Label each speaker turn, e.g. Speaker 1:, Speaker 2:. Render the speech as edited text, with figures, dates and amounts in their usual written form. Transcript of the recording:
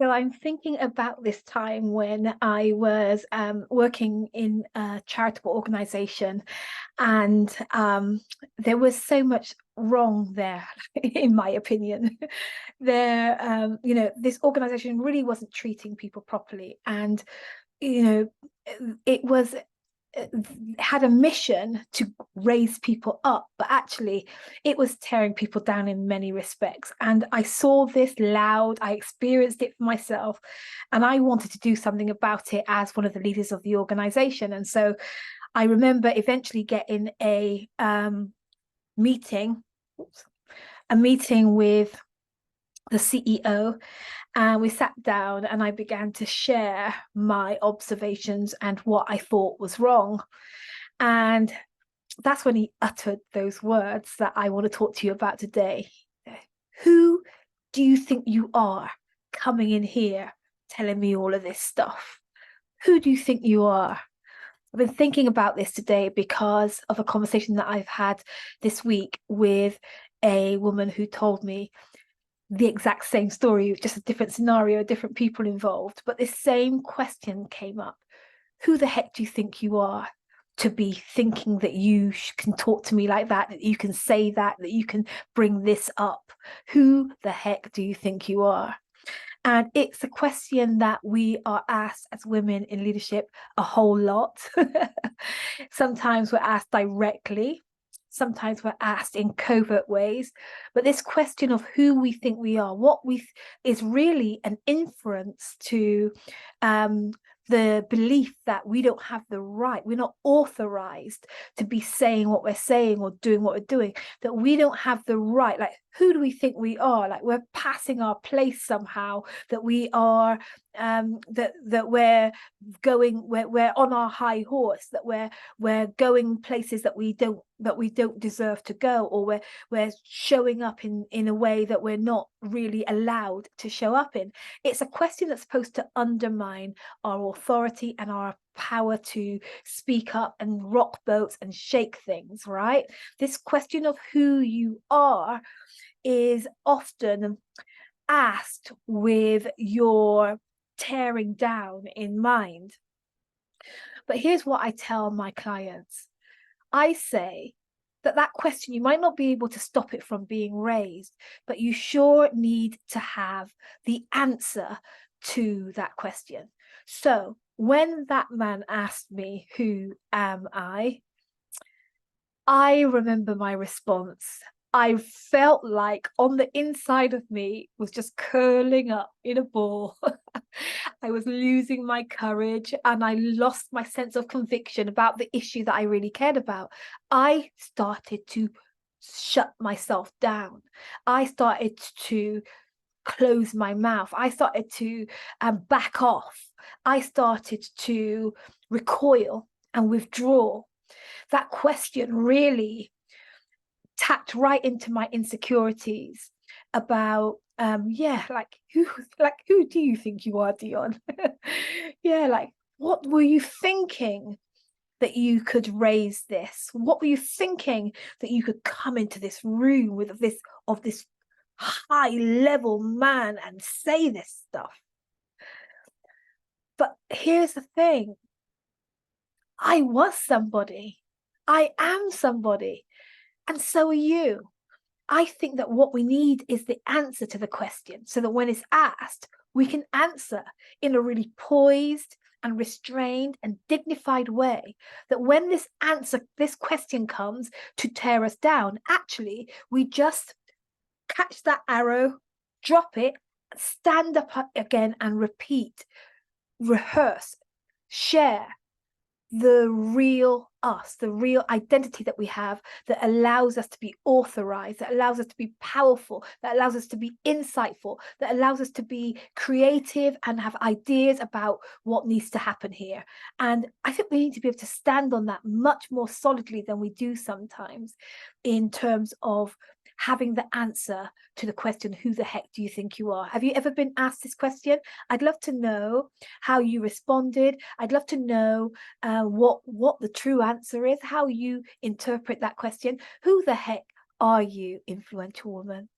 Speaker 1: So I'm thinking about this time when I was working in a charitable organization, and there was so much wrong there, in my opinion. This organization really wasn't treating people properly, and you know, it was had a mission to raise people up, but actually it was tearing people down in many respects. And I saw this loud, I experienced it for myself, and I wanted to do something about it as one of the leaders of the organization. And so I remember eventually getting meeting, a meeting with the CEO, and we sat down and I began to share my observations and what I thought was wrong. And that's when he uttered those words that I want to talk to you about today. Who do you think you are coming in here telling me all of this stuff? Who do you think you are? I've been thinking about this today because of a conversation that I've had this week with a woman who told me the exact same story, just a different scenario, different people involved. But this same question came up. Who the heck do you think you are to be thinking that you can talk to me like that you can say that you can bring this up? Who the heck do you think you are? And it's a question that we are asked as women in leadership a whole lot. Sometimes we're asked directly, sometimes we're asked in covert ways. But this question of who we think we are, is really an inference to um, the belief that we don't have the right, we're not authorized to be saying what we're saying or doing what we're doing, that we don't have the right. Like, who do we think we are? Like, we're passing our place somehow, that we are that we're on our high horse, that we're going places that we don't deserve to go, or we're showing up in a way that we're not really allowed to show up in. It's a question that's supposed to undermine our authority and our power to speak up and rock boats and shake things, right? This question of who you are is often asked with your tearing down in mind. But here's what I tell my clients. I say that question, you might not be able to stop it from being raised, but you sure need to have the answer to that question. So when that man asked me, who am I remember my response. I felt like on the inside of me was just curling up in a ball. I was losing my courage and I lost my sense of conviction about the issue that I really cared about. I started to shut myself down. I started to close my mouth. I started to back off. I started to recoil and withdraw. That question really tapped right into my insecurities about who do you think you are, Dion? Yeah, like, what were you thinking that you could raise this? What were you thinking that you could come into this room with this high level man and say this stuff? But here's the thing. I was somebody. I am somebody. And so are you. I think that what we need is the answer to the question, so that when it's asked, we can answer in a really poised and restrained and dignified way. That when this question comes to tear us down, actually, we just catch that arrow, drop it, stand up again and repeat, rehearse, share the real us, the real identity that we have, that allows us to be authorized, that allows us to be powerful, that allows us to be insightful, that allows us to be creative and have ideas about what needs to happen here. And I think we need to be able to stand on that much more solidly than we do sometimes, in terms of having the answer to the question, who the heck do you think you are? Have you ever been asked this question? I'd love to know how you responded. I'd love to know what the true answer is, how you interpret that question. Who the heck are you, influential woman?